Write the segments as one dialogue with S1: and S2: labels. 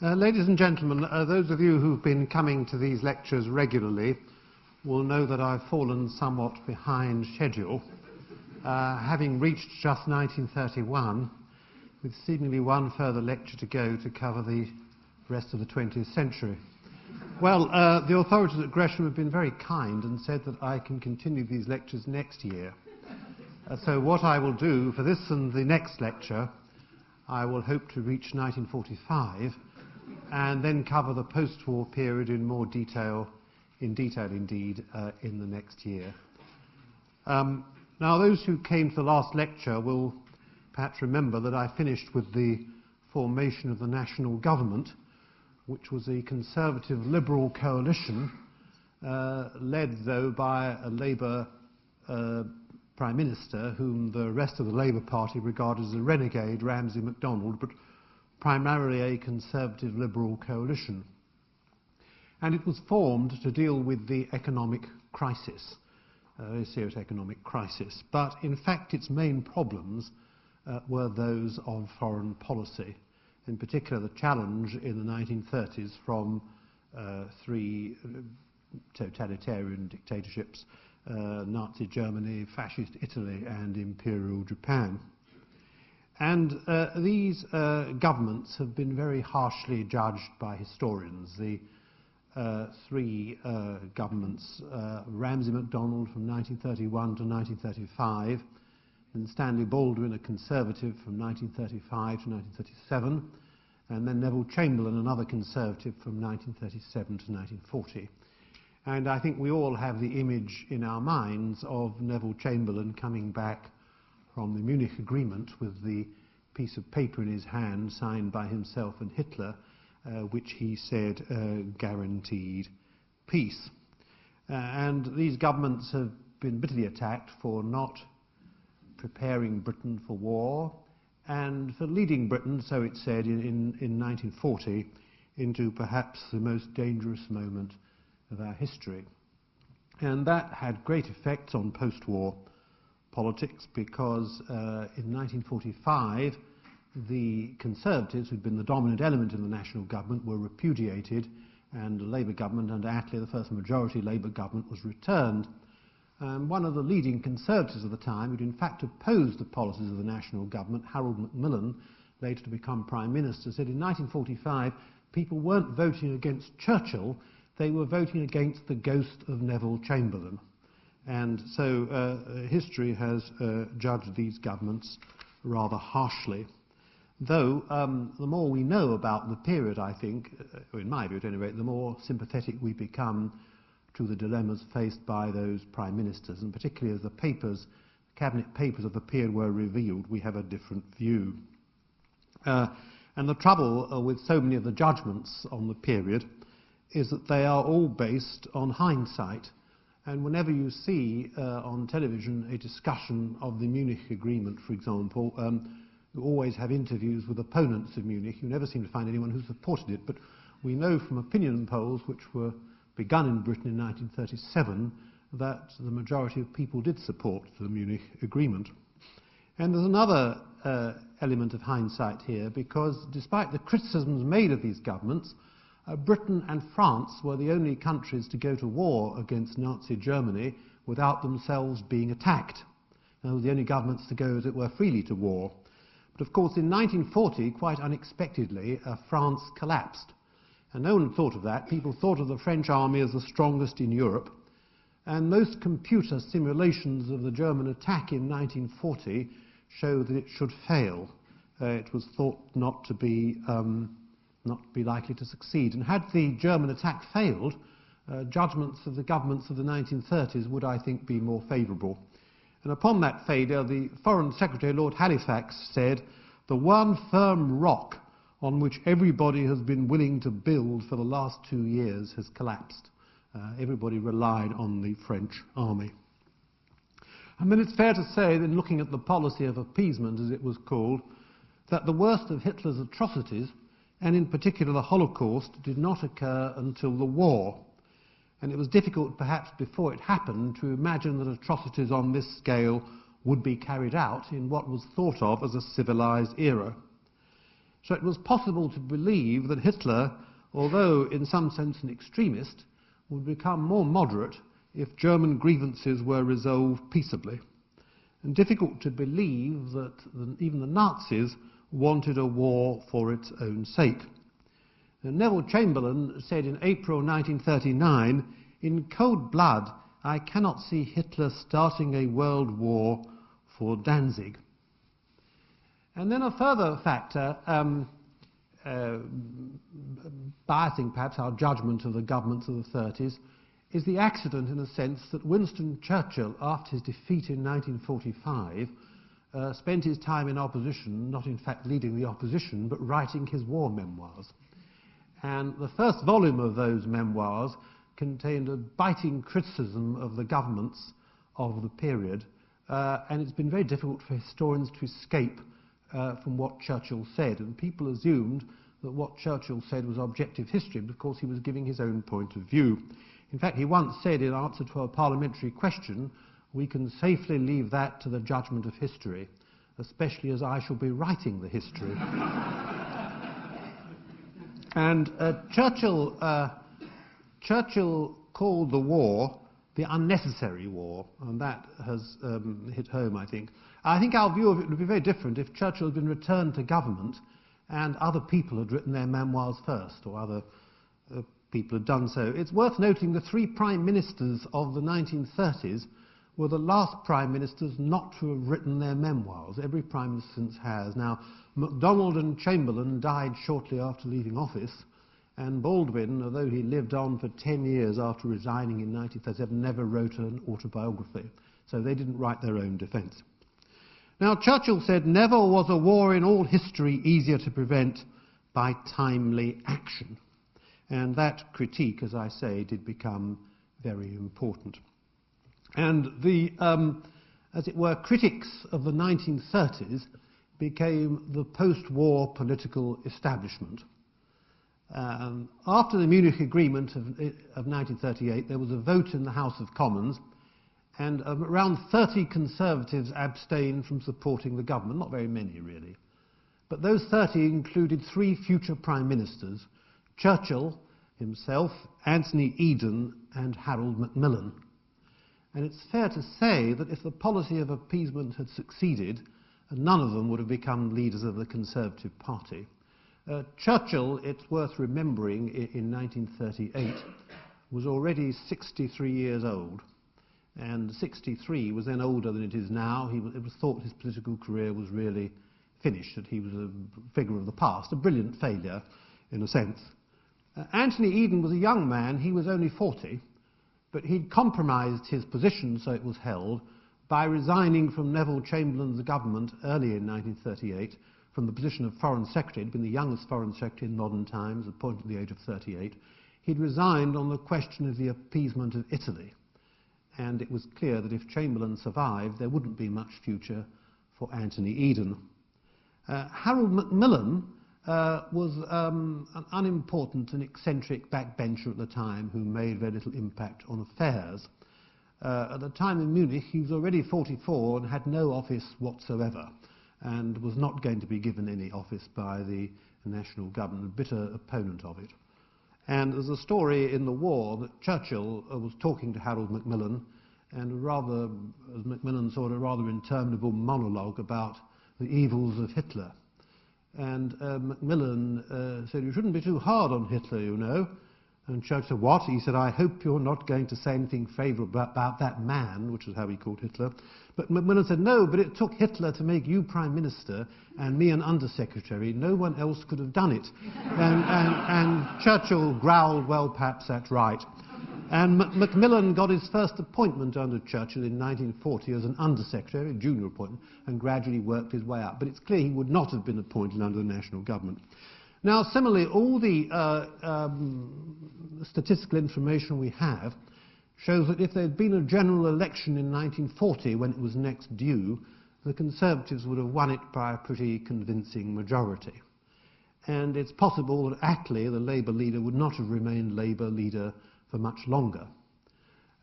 S1: Ladies and gentlemen, those of you who've been coming to these lectures regularly will know that I've fallen somewhat behind schedule, having reached just 1931, with seemingly one further lecture to go to cover the rest of the 20th century. Well, the authorities at Gresham have been very kind and said that I can continue these lectures next year. So what I will do for this and the next lecture, I will hope to reach 1945 and then cover the post-war period in more detail, in the next year. Now, those who came to the last lecture will perhaps remember that I finished with the formation of the national government, which was a conservative liberal coalition, led though by a Labour Prime Minister, whom the rest of the Labour Party regarded as a renegade, Ramsay MacDonald, but primarily a conservative liberal coalition. And it was formed to deal with the economic crisis, a very serious economic crisis. But in fact its main problems were those of foreign policy, in particular the challenge in the 1930s from three totalitarian dictatorships, Nazi Germany, Fascist Italy and Imperial Japan. And these governments have been very harshly judged by historians. The three governments, Ramsay MacDonald from 1931 to 1935, and Stanley Baldwin, a conservative, from 1935 to 1937, and then Neville Chamberlain, another conservative, from 1937 to 1940. And I think we all have the image in our minds of Neville Chamberlain coming back from the Munich Agreement with the piece of paper in his hand signed by himself and Hitler, which he said guaranteed peace. And these governments have been bitterly attacked for not preparing Britain for war and for leading Britain, so it said, in 1940 into perhaps the most dangerous moment of our history. And that had great effects on post-war politics because in 1945 the Conservatives, who'd been the dominant element in the national government, were repudiated and the Labour government under Attlee, the first majority Labour government, was returned. One of the leading Conservatives of the time, who'd in fact opposed the policies of the national government, Harold Macmillan, later to become Prime Minister, said in 1945 people weren't voting against Churchill, they were voting against the ghost of Neville Chamberlain. And so history has judged these governments rather harshly. Though the more we know about the period, I think, or in my view at any rate, the more sympathetic we become to the dilemmas faced by those prime ministers, and particularly as the papers, cabinet papers of the period were revealed, we have a different view. And the trouble with so many of the judgments on the period is that they are all based on hindsight. And whenever you see on television a discussion of the Munich Agreement, for example, you always have interviews with opponents of Munich. You never seem to find anyone who supported it, but we know from opinion polls which were begun in Britain in 1937 that the majority of people did support the Munich Agreement. And there's another element of hindsight here, because despite the criticisms made of these governments, Britain and France were the only countries to go to war against Nazi Germany without themselves being attacked. They were the only governments to go, as it were, freely to war. But of course in 1940, quite unexpectedly, France collapsed. And no one thought of that. People thought of the French army as the strongest in Europe. And most computer simulations of the German attack in 1940 show that it should fail. It was thought not to be likely to succeed. And had the German attack failed, judgments of the governments of the 1930s would, I think, be more favourable. And upon that failure, the Foreign Secretary, Lord Halifax, said, "The one firm rock on which everybody has been willing to build for the last 2 years has collapsed." Everybody relied on the French army. And then it's fair to say, in looking at the policy of appeasement, as it was called, that the worst of Hitler's atrocities, and in particular the Holocaust, did not occur until the war. And it was difficult, perhaps before it happened, to imagine that atrocities on this scale would be carried out in what was thought of as a civilized era. So it was possible to believe that Hitler, although in some sense an extremist, would become more moderate if German grievances were resolved peaceably, and difficult to believe that even the Nazis wanted a war for its own sake. And Neville Chamberlain said in April 1939, "In cold blood, I cannot see Hitler starting a world war for Danzig." And then a further factor, biasing perhaps our judgment of the governments of the 30s, is the accident, in a sense, that Winston Churchill, after his defeat in 1945, spent his time in opposition, not in fact leading the opposition, but writing his war memoirs. And the first volume of those memoirs contained a biting criticism of the governments of the period, and it's been very difficult for historians to escape from what Churchill said, and people assumed that what Churchill said was objective history because he was giving his own point of view. In fact, he once said in answer to a parliamentary question, "We can safely leave that to the judgment of history, especially as I shall be writing the history." And Churchill called the war the unnecessary war, and that has hit home, I think. I think our view of it would be very different if Churchill had been returned to government and other people had written their memoirs first, or other people had done so. It's worth noting the three prime ministers of the 1930s were the last prime ministers not to have written their memoirs. Every prime minister since has. Now, MacDonald and Chamberlain died shortly after leaving office, and Baldwin, although he lived on for 10 years after resigning in 1937, never wrote an autobiography. So they didn't write their own defence. Now, Churchill said, "Never was a war in all history easier to prevent by timely action." And that critique, as I say, did become very important. And the, as it were, critics of the 1930s became the post-war political establishment. After the Munich Agreement of 1938, there was a vote in the House of Commons, and around 30 Conservatives abstained from supporting the government, not very many really. But those 30 included three future Prime Ministers, Churchill himself, Anthony Eden and Harold Macmillan. And it's fair to say that if the policy of appeasement had succeeded, none of them would have become leaders of the Conservative Party. Churchill, it's worth remembering, in 1938, was already 63 years old. And 63 was then older than it is now. It was thought his political career was really finished, that he was a figure of the past, a brilliant failure, in a sense. Anthony Eden was a young man. He was only 40, but he'd compromised his position, so it was held, by resigning from Neville Chamberlain's government early in 1938 from the position of Foreign Secretary. He'd been the youngest Foreign Secretary in modern times, appointed at the age of 38. He'd resigned on the question of the appeasement of Italy. And it was clear that if Chamberlain survived, there wouldn't be much future for Anthony Eden. Harold Macmillan was an unimportant and eccentric backbencher at the time who made very little impact on affairs. At the time in Munich, he was already 44 and had no office whatsoever, and was not going to be given any office by the national government, a bitter opponent of it. And there's a story in the war that Churchill was talking to Harold Macmillan, and rather, as Macmillan saw, a rather interminable monologue about the evils of Hitler. And Macmillan said, "You shouldn't be too hard on Hitler, you know." And Churchill said, "What?" He said, "I hope you're not going to say anything favourable about that man," which is how he called Hitler. But Macmillan said, "No, but it took Hitler to make you Prime Minister and me an Undersecretary. No one else could have done it." And Churchill growled, "Well, perhaps that's right." And Macmillan got his first appointment under Churchill in 1940 as an Undersecretary, a junior appointment, and gradually worked his way up. But it's clear he would not have been appointed under the national government. Now, similarly, all the statistical information we have shows that if there had been a general election in 1940, when it was next due, the Conservatives would have won it by a pretty convincing majority. And it's possible that Attlee, the Labour leader, would not have remained Labour leader for much longer.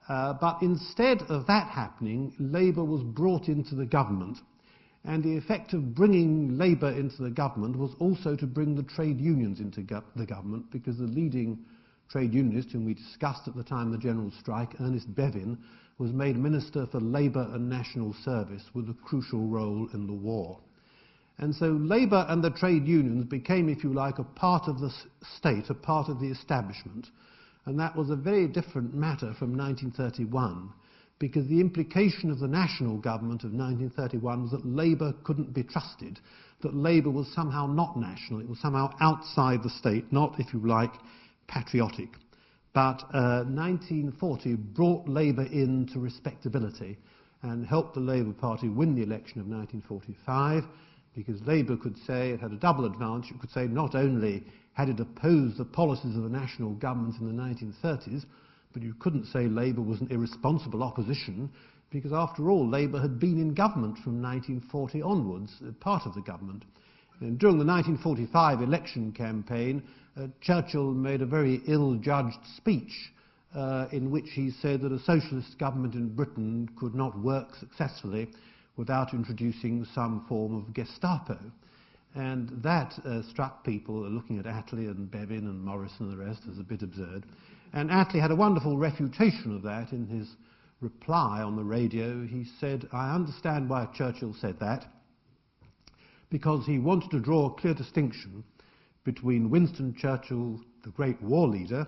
S1: But instead of that happening, Labour was brought into the government, And the effect of bringing Labour into the government was also to bring the trade unions into the government, because the leading trade unionist, whom we discussed at the time of the general strike, Ernest Bevin, was made Minister for Labour and National Service with a crucial role in the war. And so Labour and the trade unions became, if you like, a part of the state, a part of the establishment. And that was a very different matter from 1931, because the implication of the national government of 1931 was that Labour couldn't be trusted, that Labour was somehow not national, it was somehow outside the state, not, if you like, patriotic. But 1940 brought Labour into respectability and helped the Labour Party win the election of 1945, because Labour could say it had a double advantage. It could say not only had it opposed the policies of the national government in the 1930s, but you couldn't say Labour was an irresponsible opposition, because after all, Labour had been in government from 1940 onwards, part of the government. And during the 1945 election campaign, Churchill made a very ill-judged speech in which he said that a socialist government in Britain could not work successfully without introducing some form of Gestapo. And that struck people looking at Attlee and Bevin and Morris and the rest as a bit absurd. And Attlee had a wonderful refutation of that in his reply on the radio. He said, "I understand why Churchill said that, because he wanted to draw a clear distinction between Winston Churchill, the great war leader,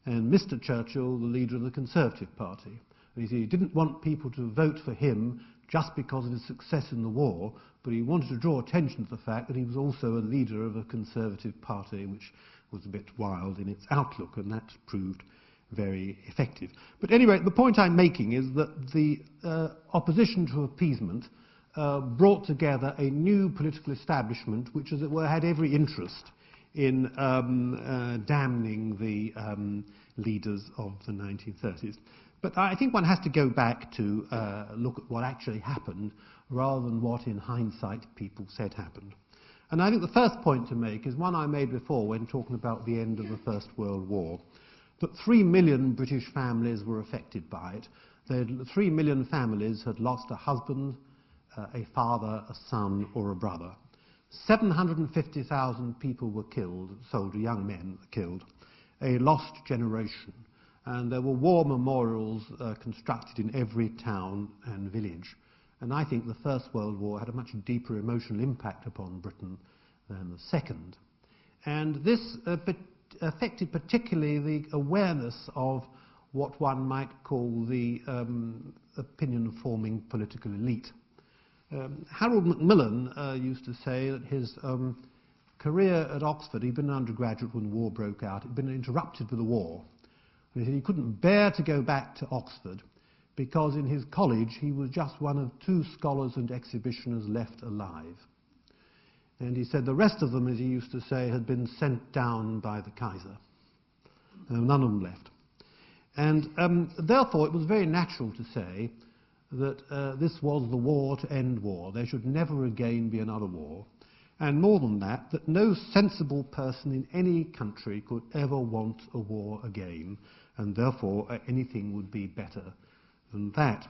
S1: and Mr. Churchill, the leader of the Conservative Party." And he said he didn't want people to vote for him just because of his success in the war, but he wanted to draw attention to the fact that he was also a leader of a Conservative Party, which was a bit wild in its outlook, and that proved very effective. But anyway, the point I'm making is that the opposition to appeasement brought together a new political establishment which, as it were, had every interest in damning the leaders of the 1930s. But I think one has to go back to look at what actually happened rather than what, in hindsight, people said happened. And I think the first point to make is one I made before when talking about the end of the First World War, that 3 million British families were affected by it. 3 million families had lost a husband, a father, a son, or a brother. 750,000 people were killed, soldier, young men were killed, a lost generation. And there were war memorials constructed in every town and village. And I think the First World War had a much deeper emotional impact upon Britain than the Second. And this affected particularly the awareness of what one might call the opinion-forming political elite. Harold Macmillan used to say that his career at Oxford, he'd been an undergraduate when the war broke out, had been interrupted with the war. And he said he couldn't bear to go back to Oxford because in his college he was just one of 2 scholars and exhibitioners left alive. And he said the rest of them, as he used to say, had been sent down by the Kaiser. None of them left. And therefore it was very natural to say that this was the war to end war. There should never again be another war. And more than that, that no sensible person in any country could ever want a war again, and therefore anything would be better than that.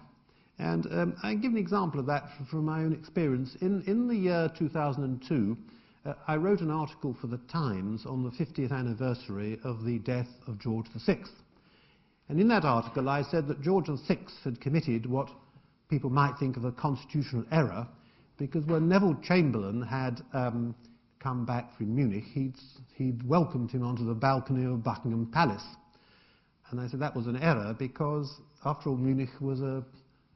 S1: And I give an example of that from my own experience. In the year 2002, I wrote an article for the Times on the 50th anniversary of the death of George VI. And in that article I said that George VI had committed what people might think of a constitutional error, because when Neville Chamberlain had come back from Munich, he'd welcomed him onto the balcony of Buckingham Palace. And I said that was an error because, after all, Munich was a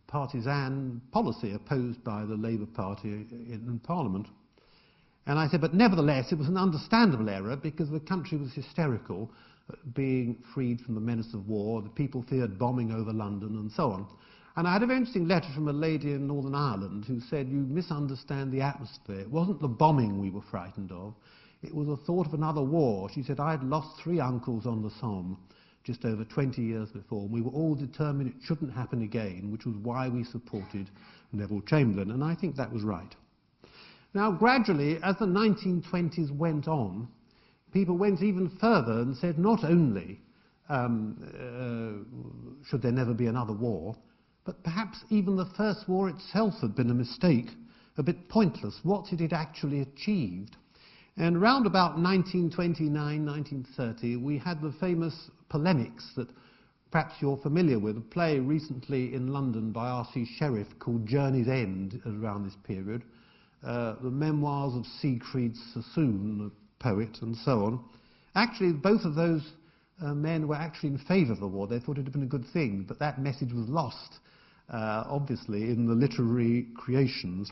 S1: partisan policy opposed by the Labour Party in Parliament. And I said, but nevertheless, it was an understandable error because the country was hysterical, being freed from the menace of war, the people feared bombing over London, and so on. And I had a very interesting letter from a lady in Northern Ireland who said, you misunderstand the atmosphere. It wasn't the bombing we were frightened of. It was the thought of another war. She said, I had lost 3 uncles on the Somme just over 20 years before, and we were all determined it shouldn't happen again, which was why we supported Neville Chamberlain. And I think that was right. Now, gradually, as the 1920s went on, people went even further and said not only should there never be another war, but perhaps even the First War itself had been a mistake, a bit pointless. What had it actually achieved? And round about 1929, 1930, we had the famous polemics that perhaps you're familiar with, a play recently in London by R.C. Sheriff called Journey's End around this period, the memoirs of Siegfried Sassoon, a poet, and so on. Actually, both of those men were actually in favour of the war. They thought it had been a good thing, but that message was lost, obviously, in the literary creations.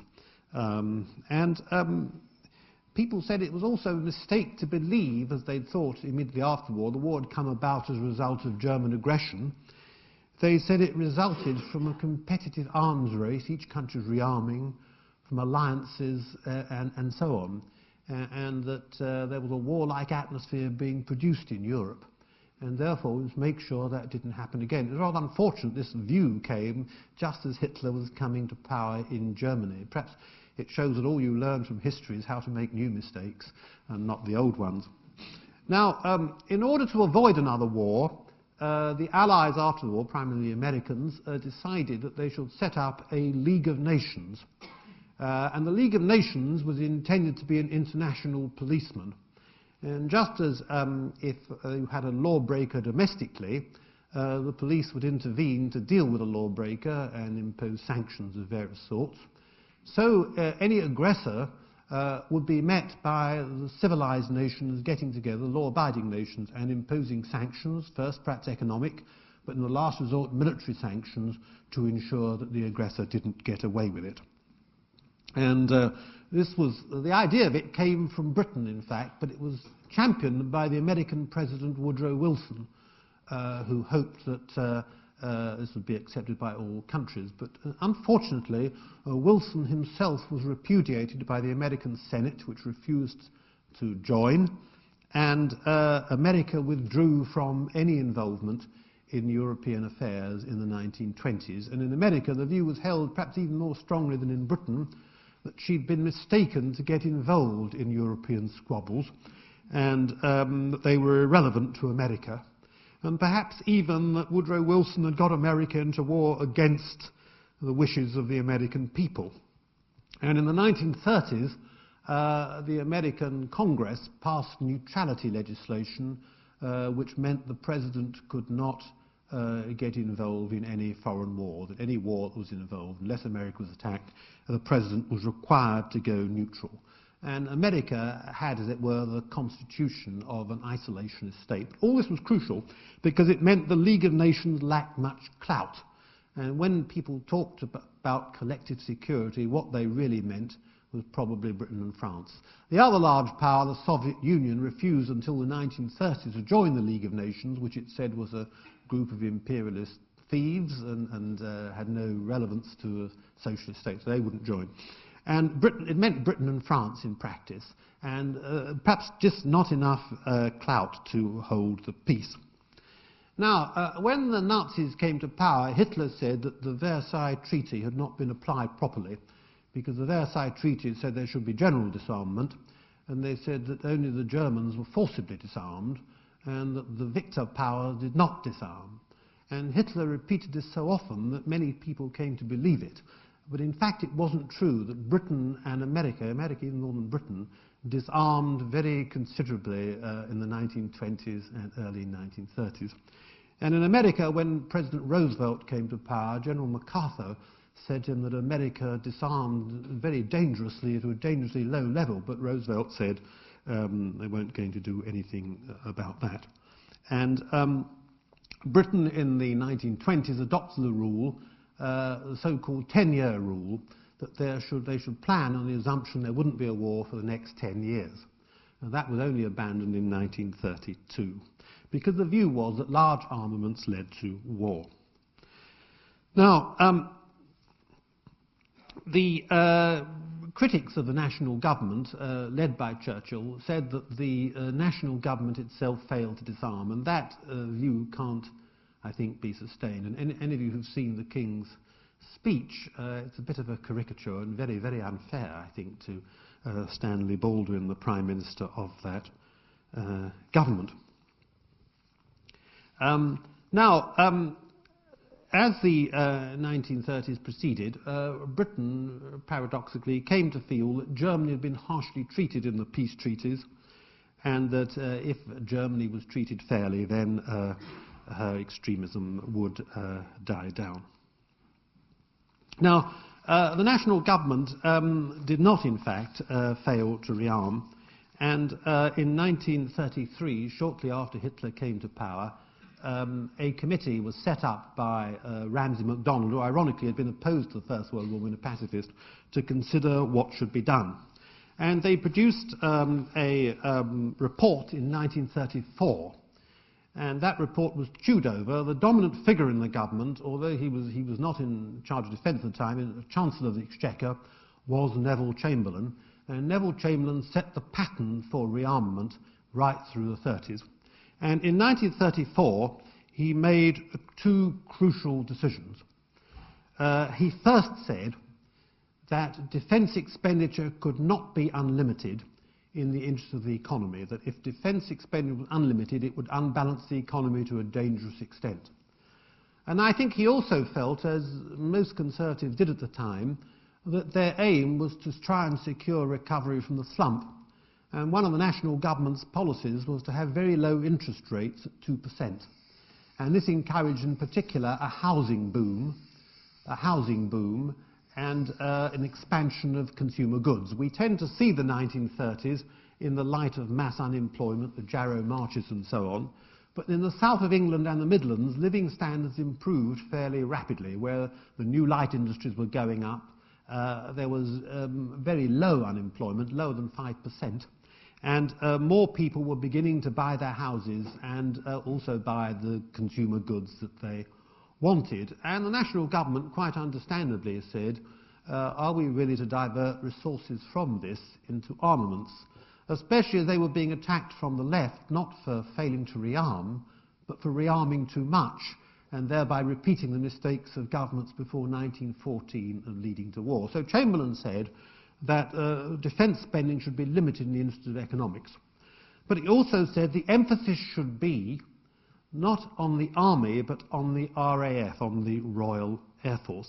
S1: People said it was also a mistake to believe, as they'd thought immediately after the war had come about as a result of German aggression. They said it resulted from a competitive arms race, each country rearming, from alliances and so on, and that there was a warlike atmosphere being produced in Europe, and therefore we must make sure that didn't happen again. It was rather unfortunate this view came just as Hitler was coming to power in Germany. Perhaps it shows that all you learn from history is how to make new mistakes and not the old ones. Now, in order to avoid another war, the Allies after the war, primarily the Americans, decided that they should set up a League of Nations. And the League of Nations was intended to be an international policeman. And just as if you had a lawbreaker domestically, the police would intervene to deal with a lawbreaker and impose sanctions of various sorts. So any aggressor would be met by the civilized nations getting together, law-abiding nations, and imposing sanctions, first perhaps economic, but in the last resort military sanctions to ensure that the aggressor didn't get away with it. And this was, the idea of it came from Britain, in fact, but it was championed by the American President Woodrow Wilson, who hoped that this would be accepted by all countries. But unfortunately, Wilson himself was repudiated by the American Senate, which refused to join, and America withdrew from any involvement in European affairs in the 1920s. And in America, the view was held perhaps even more strongly than in Britain, that she'd been mistaken to get involved in European squabbles, and that they were irrelevant to America. And perhaps even that Woodrow Wilson had got America into war against the wishes of the American people. And in the 1930s, the American Congress passed neutrality legislation, which meant the president could not get involved in any foreign war, that any war that was involved, unless America was attacked, the president was required to go neutral. And America had, as it were, the constitution of an isolationist state. But all this was crucial because it meant the League of Nations lacked much clout. And when people talked about collective security, what they really meant was probably Britain and France. The other large power, the Soviet Union, refused until the 1930s to join the League of Nations, which it said was a group of imperialist thieves and had no relevance to a socialist state, so they wouldn't join. And Britain, it meant Britain and France in practice, and perhaps just not enough clout to hold the peace. Now, when the Nazis came to power, Hitler said that the Versailles Treaty had not been applied properly, because the Versailles Treaty said there should be general disarmament, and they said that only the Germans were forcibly disarmed, and that the victor power did not disarm. And Hitler repeated this so often that many people came to believe it. But in fact, it wasn't true that Britain and America even more than Britain, disarmed very considerably in the 1920s and early 1930s. And in America, when President Roosevelt came to power, General MacArthur said to him that America disarmed very dangerously to a dangerously low level, but Roosevelt said they weren't going to do anything about that. And Britain in the 1920s adopted the rule, the so-called 10-year rule, that they should plan on the assumption there wouldn't be a war for the next 10 years. And that was only abandoned in 1932, because the view was that large armaments led to war. Now, the critics of the national government, led by Churchill, said that the national government itself failed to disarm, and that view can't, I think, be sustained. And any of you who've seen the King's speech, it's a bit of a caricature and very, very unfair, I think, to Stanley Baldwin, the Prime Minister of that government. as the 1930s proceeded, Britain, paradoxically, came to feel that Germany had been harshly treated in the peace treaties, and that if Germany was treated fairly, then her extremism would die down. Now, the national government did not, in fact, fail to rearm, and in 1933, shortly after Hitler came to power, a committee was set up by Ramsay MacDonald, who ironically had been opposed to the First World War and a pacifist, to consider what should be done. And they produced a report in 1934. And that report was chewed over. The dominant figure in the government, although he was not in charge of defence at the time, Chancellor of the Exchequer, was Neville Chamberlain. And Neville Chamberlain set the pattern for rearmament right through the 30s. And in 1934, he made two crucial decisions. He first said that defence expenditure could not be unlimited in the interest of the economy, that if defence expenditure was unlimited, it would unbalance the economy to a dangerous extent. And I think he also felt, as most Conservatives did at the time, that their aim was to try and secure recovery from the slump. And one of the national government's policies was to have very low interest rates at 2%. And this encouraged in particular a housing boom and an expansion of consumer goods. We tend to see the 1930s in the light of mass unemployment, the Jarrow marches and so on. But in the south of England and the Midlands, living standards improved fairly rapidly, where the new light industries were going up. There was very low unemployment, lower than 5%. And more people were beginning to buy their houses and also buy the consumer goods that they wanted. And the national government, quite understandably, said, are we really to divert resources from this into armaments? Especially as they were being attacked from the left, not for failing to rearm, but for rearming too much, and thereby repeating the mistakes of governments before 1914 and leading to war. So Chamberlain said that defence spending should be limited in the interest of economics. But he also said the emphasis should be not on the army, but on the RAF, on the Royal Air Force,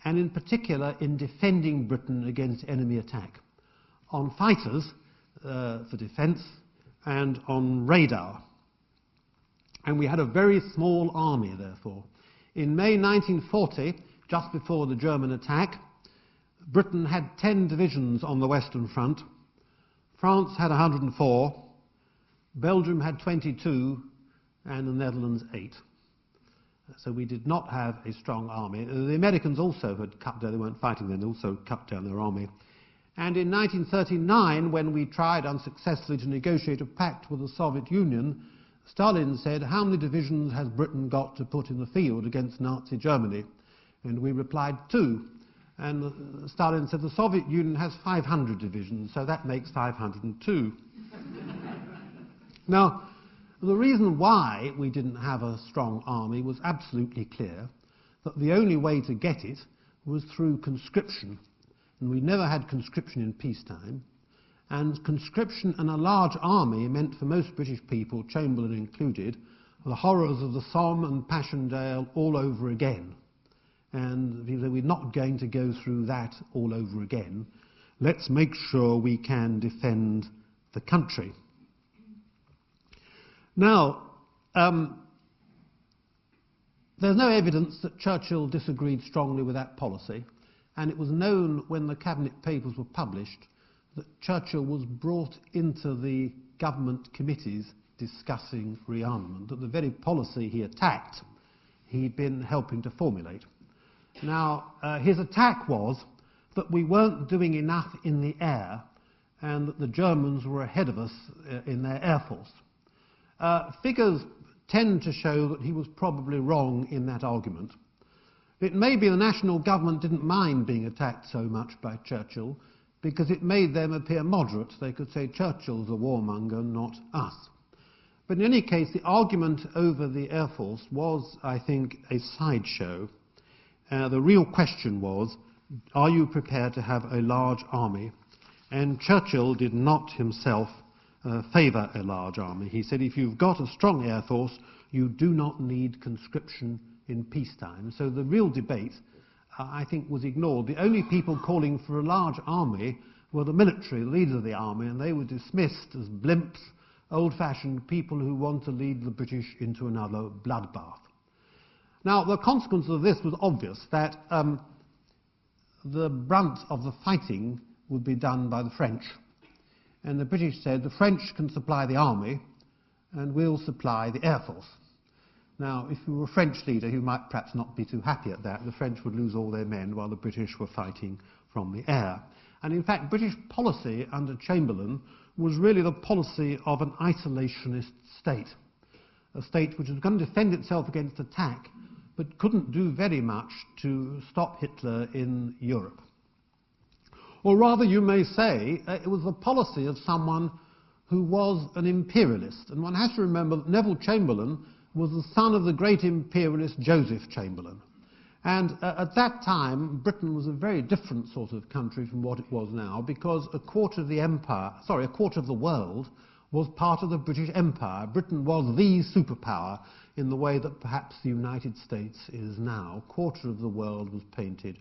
S1: and in particular in defending Britain against enemy attack, on fighters for defence, and on radar. And we had a very small army, therefore. In May 1940, just before the German attack, Britain had 10 divisions on the Western Front, France had 104, Belgium had 22, and the Netherlands 8. So we did not have a strong army. The Americans also had cut down, they weren't fighting then, they also cut down their army. And in 1939, when we tried unsuccessfully to negotiate a pact with the Soviet Union, Stalin said, how many divisions has Britain got to put in the field against Nazi Germany? And we replied, 2. And Stalin said, the Soviet Union has 500 divisions, so that makes 502. Now, the reason why we didn't have a strong army was absolutely clear, that the only way to get it was through conscription. And we never had conscription in peacetime. And conscription and a large army meant for most British people, Chamberlain included, the horrors of the Somme and Passchendaele all over again. And we're not going to go through that all over again. Let's make sure we can defend the country. Now, there's no evidence that Churchill disagreed strongly with that policy, and it was known when the Cabinet Papers were published that Churchill was brought into the government committees discussing rearmament, that the very policy he attacked, he'd been helping to formulate. Now, his attack was that we weren't doing enough in the air and that the Germans were ahead of us in their air force. Figures tend to show that he was probably wrong in that argument. It may be the national government didn't mind being attacked so much by Churchill because it made them appear moderate. They could say Churchill's a warmonger, not us. But in any case, the argument over the Air Force was, I think, a sideshow. The real question was, are you prepared to have a large army? And Churchill did not himself favour a large army. He said, if you've got a strong Air Force, you do not need conscription in peacetime. So the real debate, I think, was ignored. The only people calling for a large army were the military, the leaders of the army, and they were dismissed as blimps, old-fashioned people who want to lead the British into another bloodbath. Now, the consequence of this was obvious, that the brunt of the fighting would be done by the French. And the British said, the French can supply the army, and we'll supply the air force. Now, if you were a French leader, you might perhaps not be too happy at that. The French would lose all their men while the British were fighting from the air. And in fact, British policy under Chamberlain was really the policy of an isolationist state, a state which was going to defend itself against attack, but couldn't do very much to stop Hitler in Europe. Or rather, you may say, it was the policy of someone who was an imperialist. And one has to remember that Neville Chamberlain was the son of the great imperialist Joseph Chamberlain. And at that time, Britain was a very different sort of country from what it was now, because a quarter of the world was part of the British Empire. Britain was the superpower in the way that perhaps the United States is now. A quarter of the world was painted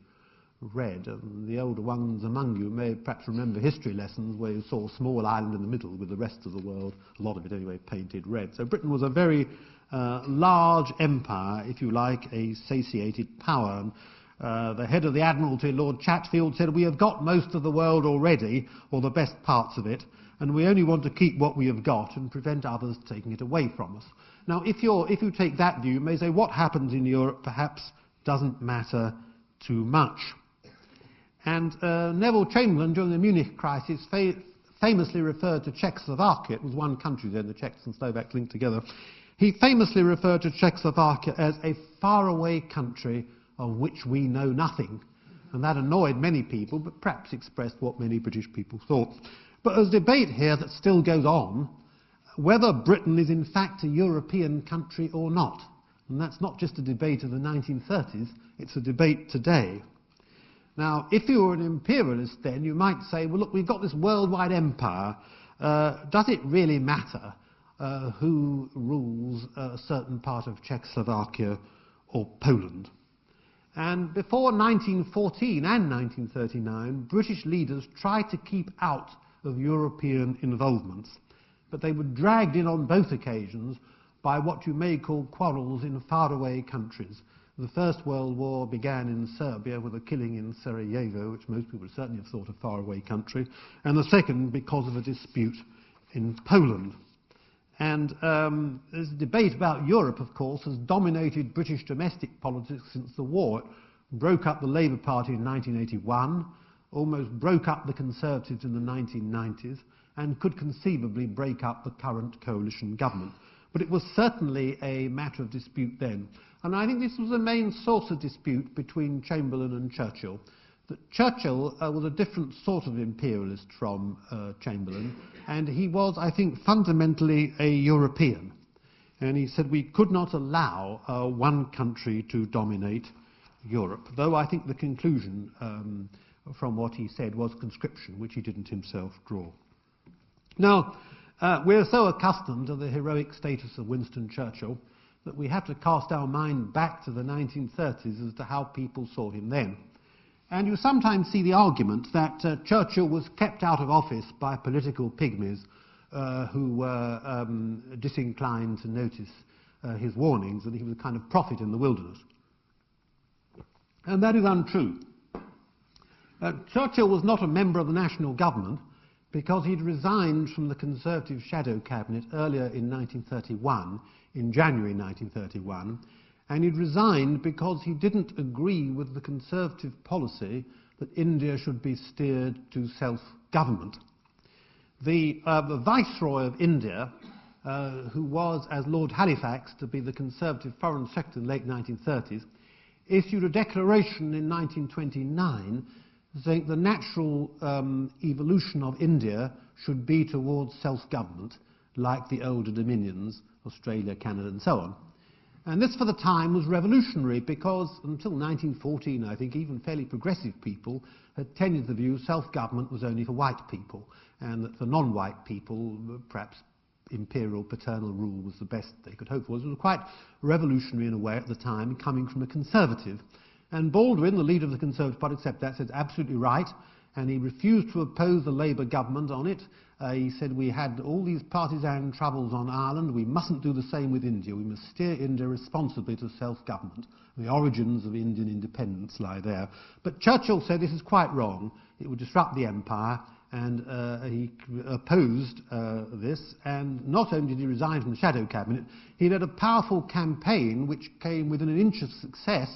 S1: red. And the older ones among you may perhaps remember history lessons where you saw a small island in the middle with the rest of the world, a lot of it anyway, painted red. So Britain was a very large empire, if you like, a satiated power. The head of the Admiralty, Lord Chatfield, said, we have got most of the world already, or the best parts of it, and we only want to keep what we have got and prevent others taking it away from us. Now, if you take that view, you may say what happens in Europe perhaps doesn't matter too much. And Neville Chamberlain, during the Munich crisis, famously referred to Czechoslovakia. It was one country then, the Czechs and Slovaks linked together. He famously referred to Czechoslovakia as a faraway country of which we know nothing. And that annoyed many people, but perhaps expressed what many British people thought. But there's a debate here that still goes on, whether Britain is in fact a European country or not. And that's not just a debate of the 1930s, it's a debate today. Now, if you were an imperialist then, you might say, well, look, we've got this worldwide empire. Does it really matter who rules a certain part of Czechoslovakia or Poland? And before 1914 and 1939, British leaders tried to keep out of European involvements, but they were dragged in on both occasions by what you may call quarrels in faraway countries. The First World War began in Serbia with a killing in Sarajevo, which most people certainly have thought a faraway country, and the second because of a dispute in Poland. And this debate about Europe, of course, has dominated British domestic politics since the war. It broke up the Labour Party in 1981, almost broke up the Conservatives in the 1990s, and could conceivably break up the current coalition government. But it was certainly a matter of dispute then. And I think this was the main source of dispute between Chamberlain and Churchill. That Churchill was a different sort of imperialist from Chamberlain, and he was, I think, fundamentally a European. And he said we could not allow one country to dominate Europe, though I think the conclusion from what he said was conscription, which he didn't himself draw. Now, we're so accustomed to the heroic status of Winston Churchill that we have to cast our mind back to the 1930s as to how people saw him then. And you sometimes see the argument that Churchill was kept out of office by political pygmies who were disinclined to notice his warnings, and he was a kind of prophet in the wilderness. And that is untrue. Churchill was not a member of the national government because he'd resigned from the Conservative shadow cabinet earlier in 1931, in January 1931, and he'd resigned because he didn't agree with the Conservative policy that India should be steered to self-government. The Viceroy of India, who was, as Lord Halifax, to be the Conservative Foreign Secretary in the late 1930s, issued a declaration in 1929 saying the natural evolution of India should be towards self-government, like the older dominions, Australia, Canada, and so on. And this, for the time, was revolutionary because until 1914, I think, even fairly progressive people had tended to view self-government was only for white people, and that for non-white people, perhaps imperial paternal rule was the best they could hope for. It was quite revolutionary in a way at the time, coming from a conservative. And Baldwin, the leader of the Conservative Party, accepted that, said absolutely right, and he refused to oppose the Labour government on it. He said we had all these partisan troubles on Ireland, we mustn't do the same with India, we must steer India responsibly to self-government. The origins of Indian independence lie there. But Churchill said this is quite wrong, it would disrupt the empire, and he opposed this, and not only did he resign from the shadow cabinet, he led a powerful campaign which came within an inch of success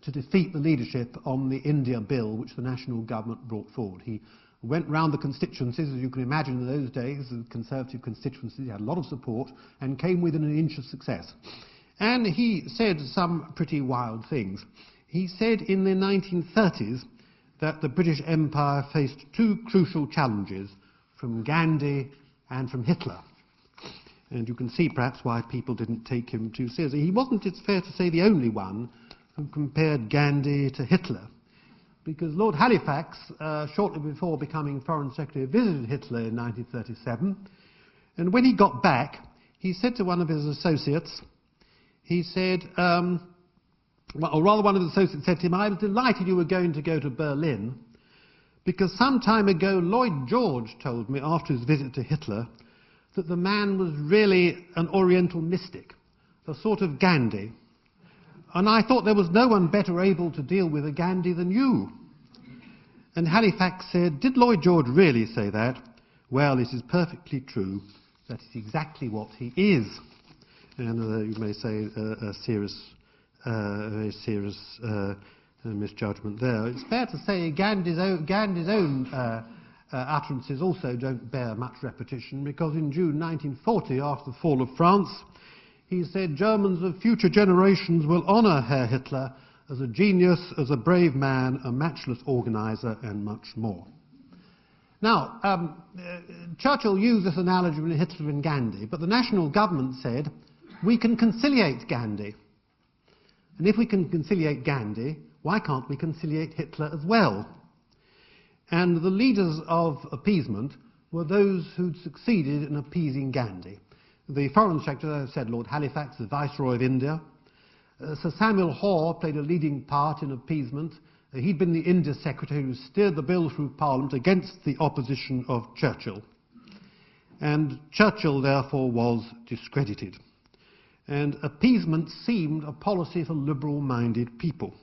S1: to defeat the leadership on the India Bill which the national government brought forward. He went round the constituencies, as you can imagine in those days, the Conservative constituencies, he had a lot of support, and came within an inch of success. And he said some pretty wild things. He said in the 1930s that the British Empire faced two crucial challenges, from Gandhi and from Hitler. And you can see perhaps why people didn't take him too seriously. He wasn't, it's fair to say, the only one who compared Gandhi to Hitler, because Lord Halifax, shortly before becoming Foreign Secretary, visited Hitler in 1937, and when he got back, he said to one of his associates, he said, or rather one of his associates said to him, I was delighted you were going to go to Berlin, because some time ago Lloyd George told me after his visit to Hitler that the man was really an Oriental mystic, a sort of Gandhi. And I thought there was no one better able to deal with a Gandhi than you. And Halifax said, did Lloyd George really say that? Well, it is perfectly true. That is exactly what he is. And you may say a very serious misjudgment there. It's fair to say Gandhi's own utterances also don't bear much repetition, because in June 1940, after the fall of France, he said Germans of future generations will honour Herr Hitler as a genius, as a brave man, a matchless organiser, and much more. Now, Churchill used this analogy with Hitler and Gandhi, but the national government said, we can conciliate Gandhi. And if we can conciliate Gandhi, why can't we conciliate Hitler as well? And the leaders of appeasement were those who'd succeeded in appeasing Gandhi. The Foreign Secretary, as I said, Lord Halifax, the Viceroy of India. Sir Samuel Hoare played a leading part in appeasement. He'd been the India Secretary who steered the bill through Parliament against the opposition of Churchill. And Churchill, therefore, was discredited. And appeasement seemed a policy for liberal-minded people.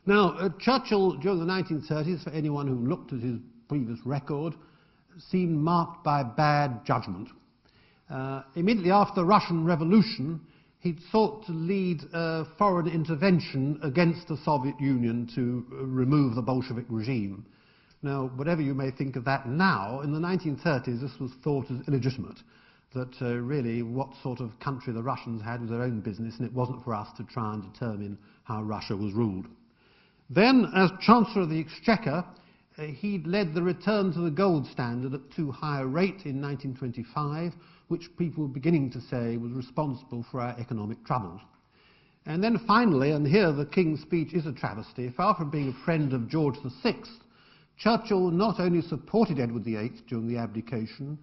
S1: Now, Churchill, during the 1930s, for anyone who looked at his previous record, seemed marked by bad judgment. Immediately after the Russian Revolution, he'd sought to lead foreign intervention against the Soviet Union to remove the Bolshevik regime. Now, whatever you may think of that now, in the 1930s this was thought as illegitimate, that really what sort of country the Russians had was their own business, and it wasn't for us to try and determine how Russia was ruled. Then, as Chancellor of the Exchequer, he'd led the return to the gold standard at too high a rate in 1925, which people were beginning to say was responsible for our economic troubles. And then finally, and here the King's speech is a travesty, far from being a friend of George VI, Churchill not only supported Edward VIII during the abdication,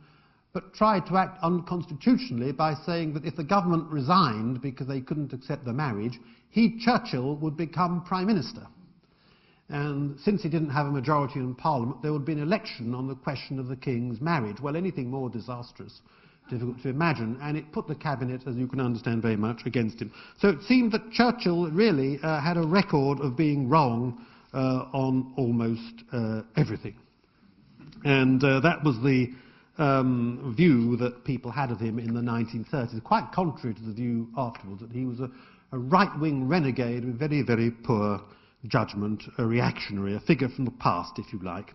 S1: but tried to act unconstitutionally by saying that if the government resigned because they couldn't accept the marriage, he, Churchill, would become Prime Minister. And since he didn't have a majority in Parliament, there would be an election on the question of the King's marriage. Well, anything more disastrous, difficult to imagine, and it put the cabinet, as you can understand, very much against him. So it seemed that Churchill really had a record of being wrong on almost everything. And that was the view that people had of him in the 1930s, quite contrary to the view afterwards, that he was a right-wing renegade with very, very poor judgment, a reactionary, a figure from the past, if you like.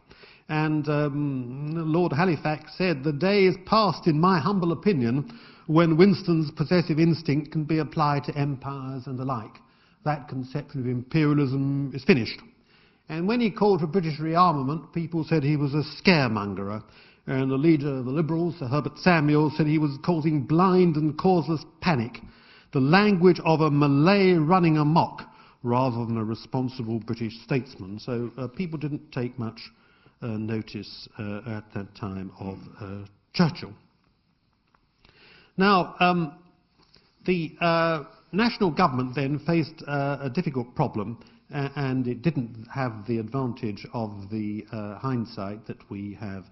S1: And Lord Halifax said, the day is past, in my humble opinion, when Winston's possessive instinct can be applied to empires and the like. That conception of imperialism is finished. And when he called for British rearmament, people said he was a scaremongerer. And the leader of the Liberals, Sir Herbert Samuel, said he was causing blind and causeless panic, the language of a Malay running amok, rather than a responsible British statesman. So people didn't take much notice at that time of Churchill. Now, the national government then faced a difficult problem, and it didn't have the advantage of the hindsight that we have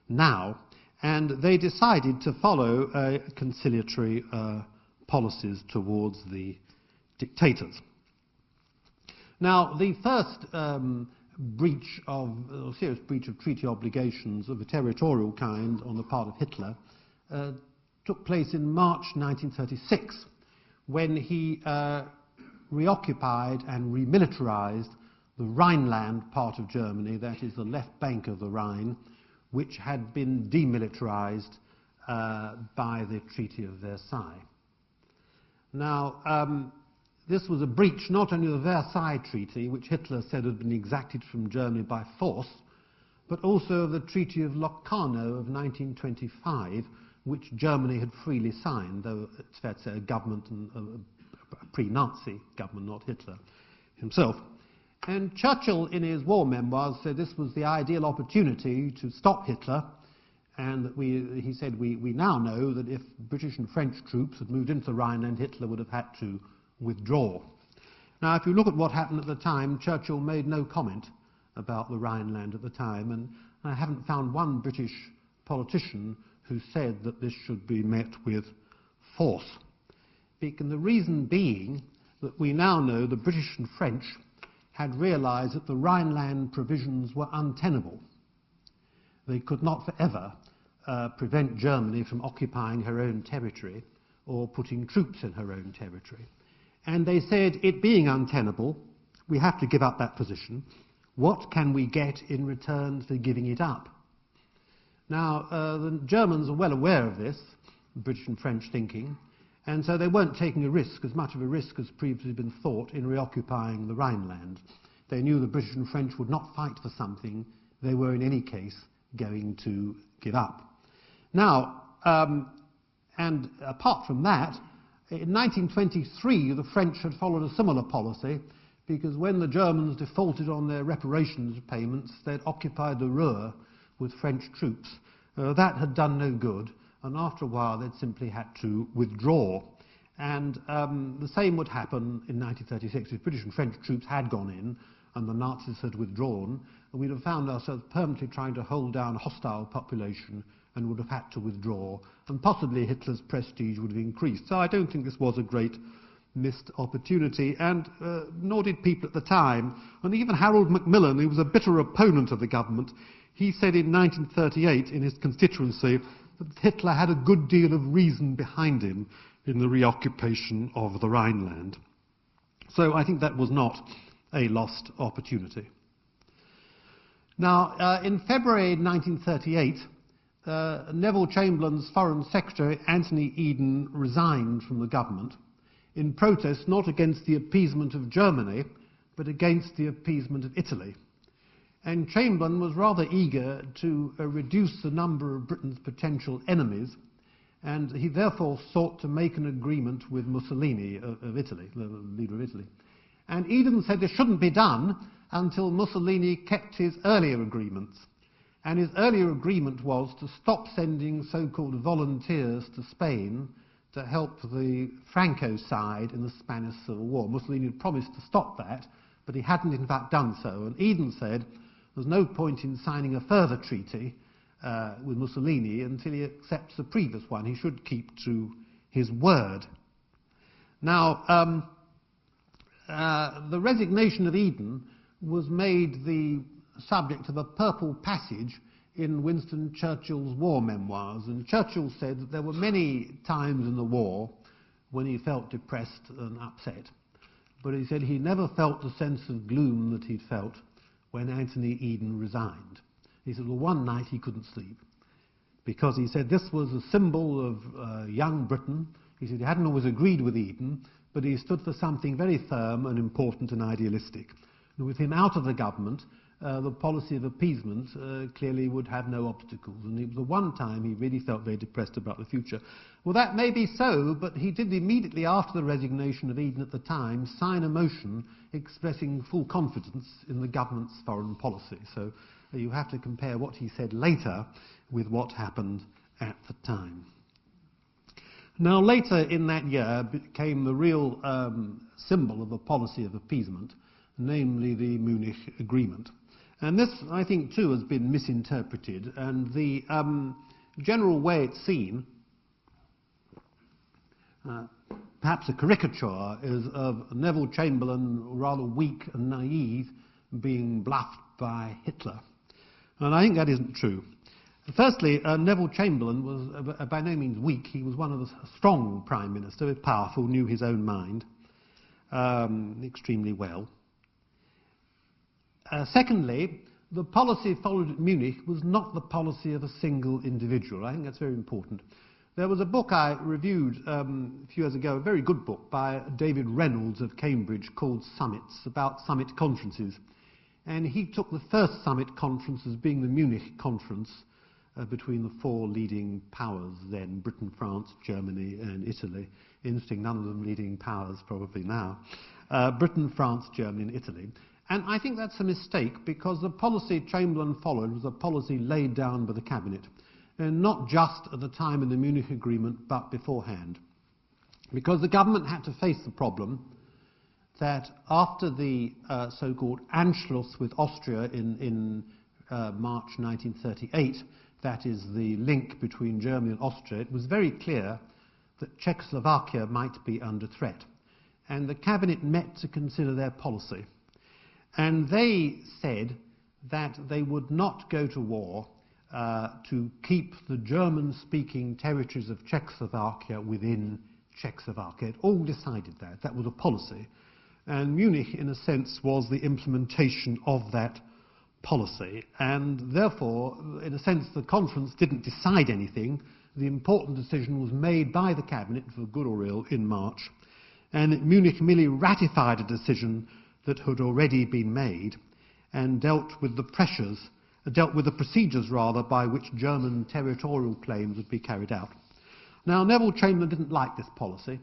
S1: now, and they decided to follow conciliatory policies towards the dictators. Now, the first serious breach of treaty obligations of a territorial kind on the part of Hitler took place in March 1936, when he reoccupied and remilitarized the Rhineland part of Germany, that is the left bank of the Rhine, which had been demilitarized by the Treaty of Versailles. Now, this was a breach not only of the Versailles Treaty, which Hitler said had been exacted from Germany by force, but also of the Treaty of Locarno of 1925, which Germany had freely signed, though it's fair to say a government, a pre-Nazi government, not Hitler himself. And Churchill, in his war memoirs, said this was the ideal opportunity to stop Hitler, and that he said, we now know that if British and French troops had moved into the Rhineland, Hitler would have had to withdraw. Now, if you look at what happened at the time, Churchill made no comment about the Rhineland at the time, and I haven't found one British politician who said that this should be met with force. And the reason being that we now know the British and French had realized that the Rhineland provisions were untenable. They could not forever prevent Germany from occupying her own territory or putting troops in her own territory. And they said, it being untenable, we have to give up that position. What can we get in return for giving it up? Now, the Germans are well aware of this, British and French thinking, and so they weren't taking a risk, as much of a risk as previously been thought, in reoccupying the Rhineland. They knew the British and French would not fight for something they were in any case going to give up. Now, and apart from that, in 1923 the French had followed a similar policy, because when the Germans defaulted on their reparations payments, they'd occupied the Ruhr with French troops. That had done no good, and after a while they'd simply had to withdraw. And the same would happen in 1936 if British and French troops had gone in and the Nazis had withdrawn, and we'd have found ourselves permanently trying to hold down a hostile population and would have had to withdraw, and possibly Hitler's prestige would have increased. So I don't think this was a great missed opportunity, and nor did people at the time. And even Harold Macmillan, who was a bitter opponent of the government, he said in 1938 in his constituency that Hitler had a good deal of reason behind him in the reoccupation of the Rhineland. So I think that was not a lost opportunity. Now, in February 1938, Neville Chamberlain's Foreign Secretary, Anthony Eden, resigned from the government in protest not against the appeasement of Germany, but against the appeasement of Italy. And Chamberlain was rather eager to reduce the number of Britain's potential enemies, and he therefore sought to make an agreement with Mussolini of Italy, the leader of Italy. And Eden said this shouldn't be done until Mussolini kept his earlier agreements. And his earlier agreement was to stop sending so-called volunteers to Spain to help the Franco side in the Spanish Civil War. Mussolini had promised to stop that, but he hadn't in fact done so. And Eden said there's no point in signing a further treaty with Mussolini until he accepts the previous one. He should keep to his word. Now, the resignation of Eden was made the subject of a purple passage in Winston Churchill's war memoirs, and Churchill said that there were many times in the war when he felt depressed and upset, but he said he never felt the sense of gloom that he'd felt when Anthony Eden resigned. He said, well, one night he couldn't sleep, because he said this was a symbol of young Britain. He said he hadn't always agreed with Eden, but he stood for something very firm and important and idealistic. And with him out of the government, the policy of appeasement clearly would have no obstacles, and it was the one time he really felt very depressed about the future. Well, that may be so, but he did immediately after the resignation of Eden at the time sign a motion expressing full confidence in the government's foreign policy. So you have to compare what he said later with what happened at the time. Now, later in that year became the real symbol of a policy of appeasement, namely the Munich Agreement. And this, I think, too, has been misinterpreted, and the general way it's seen, perhaps a caricature, is of Neville Chamberlain, rather weak and naive, being bluffed by Hitler. And I think that isn't true. Firstly, Neville Chamberlain was by no means weak. He was one of a strong prime minister, very powerful, knew his own mind extremely well. Secondly, the policy followed at Munich was not the policy of a single individual. I think that's very important. There was a book I reviewed a few years ago, a very good book by David Reynolds of Cambridge called Summits, about summit conferences. And he took the first summit conference as being the Munich conference between the four leading powers then, Britain, France, Germany and Italy. Interesting, none of them leading powers probably now. Britain, France, Germany and Italy. And I think that's a mistake, because the policy Chamberlain followed was a policy laid down by the cabinet, and not just at the time in the Munich Agreement, but beforehand. Because the government had to face the problem that after the so-called Anschluss with Austria in March 1938, that is the link between Germany and Austria, it was very clear that Czechoslovakia might be under threat. And the cabinet met to consider their policy. And they said that they would not go to war to keep the German-speaking territories of Czechoslovakia within Czechoslovakia. It all decided that. That was a policy. And Munich, in a sense, was the implementation of that policy. And therefore, in a sense, the conference didn't decide anything. The important decision was made by the cabinet, for good or ill, in March. And Munich merely ratified a decision that had already been made and dealt with the procedures rather by which German territorial claims would be carried out. Now, Neville Chamberlain didn't like this policy.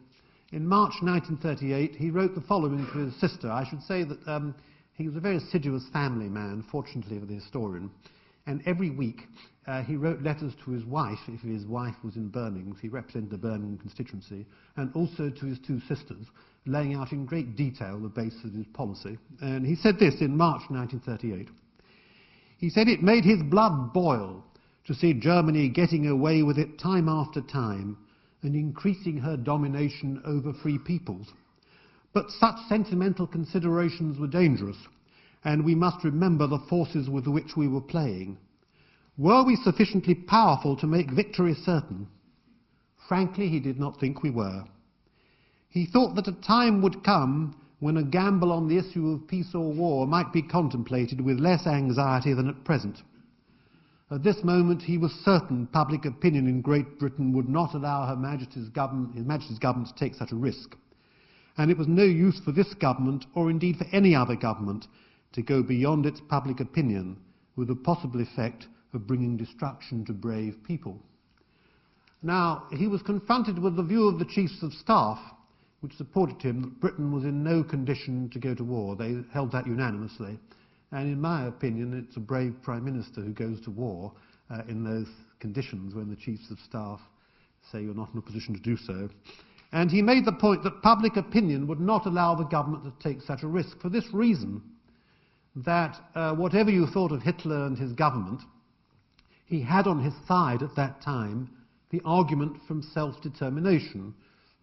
S1: In March 1938 he wrote the following to his sister. I should say that he was a very assiduous family man, fortunately for the historian, and every week he wrote letters to his wife, if his wife was in Birmingham, he represented the Birmingham constituency, and also to his two sisters, laying out in great detail the basis of his policy. And he said this in March 1938. He said it made his blood boil to see Germany getting away with it time after time and increasing her domination over free peoples. But such sentimental considerations were dangerous, and we must remember the forces with which we were playing. Were we sufficiently powerful to make victory certain? Frankly, he did not think we were. He thought that a time would come when a gamble on the issue of peace or war might be contemplated with less anxiety than at present. At this moment he was certain public opinion in Great Britain would not allow His Majesty's government to take such a risk, and it was no use for this government, or indeed for any other government, to go beyond its public opinion with the possible effect of bringing destruction to brave people. Now, he was confronted with the view of the Chiefs of Staff, which supported him, that Britain was in no condition to go to war. They held that unanimously. And in my opinion, it's a brave Prime Minister who goes to war in those conditions when the Chiefs of Staff say you're not in a position to do so. And he made the point that public opinion would not allow the government to take such a risk, for this reason, that whatever you thought of Hitler and his government, he had on his side at that time the argument from self-determination.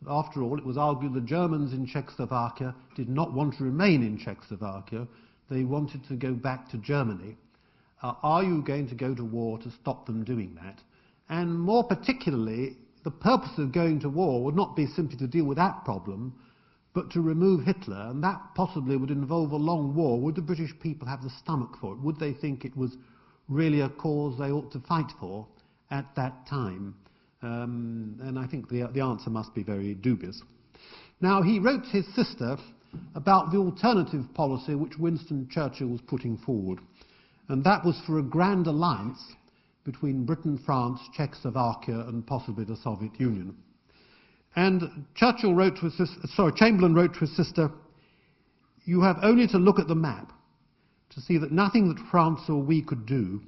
S1: After all, it was argued the Germans in Czechoslovakia did not want to remain in Czechoslovakia. They wanted to go back to Germany. Are you going to go to war to stop them doing that? And more particularly, the purpose of going to war would not be simply to deal with that problem, but to remove Hitler, and that possibly would involve a long war. Would the British people have the stomach for it? Would they think it was really a cause they ought to fight for at that time? And I think the answer must be very dubious. Now, he wrote to his sister about the alternative policy which Winston Churchill was putting forward, and that was for a grand alliance between Britain, France, Czechoslovakia and possibly the Soviet Union. And Chamberlain wrote to his sister, "You have only to look at the map to see that nothing that France or we could do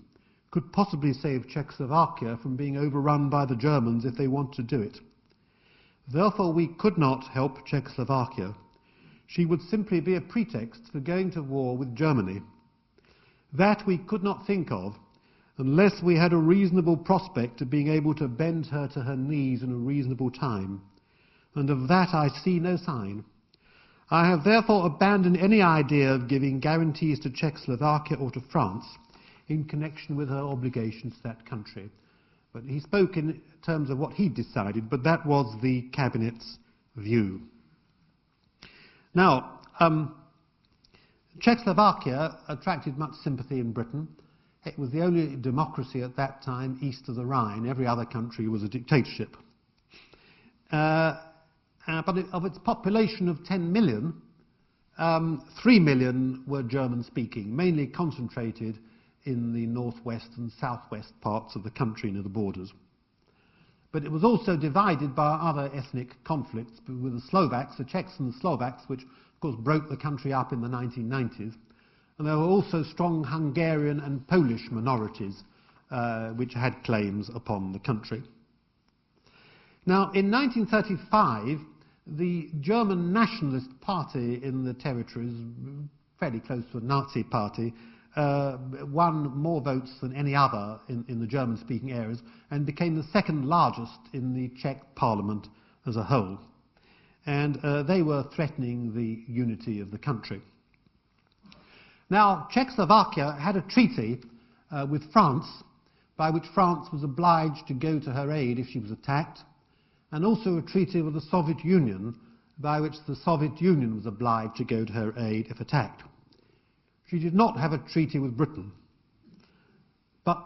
S1: could possibly save Czechoslovakia from being overrun by the Germans if they want to do it. Therefore, we could not help Czechoslovakia. She would simply be a pretext for going to war with Germany. That we could not think of unless we had a reasonable prospect of being able to bend her to her knees in a reasonable time, and of that I see no sign. I have therefore abandoned any idea of giving guarantees to Czechoslovakia or to France in connection with her obligations to that country. But he spoke in terms of what he decided, but that was the Cabinet's view. Now, Czechoslovakia attracted much sympathy in Britain. It was the only democracy at that time east of the Rhine. Every other country was a dictatorship. But of its population of 10 million, 3 million were German-speaking, mainly concentrated in the northwest and southwest parts of the country near the borders. But it was also divided by other ethnic conflicts with the Slovaks, the Czechs and the Slovaks, which of course broke the country up in the 1990s. And there were also strong Hungarian and Polish minorities which had claims upon the country. Now, in 1935, the German Nationalist Party in the territories, fairly close to a Nazi party, won more votes than any other in the German-speaking areas and became the second largest in the Czech parliament as a whole. And they were threatening the unity of the country. Now, Czechoslovakia had a treaty with France by which France was obliged to go to her aid if she was attacked, and also a treaty with the Soviet Union by which the Soviet Union was obliged to go to her aid if attacked. She did not have a treaty with Britain, but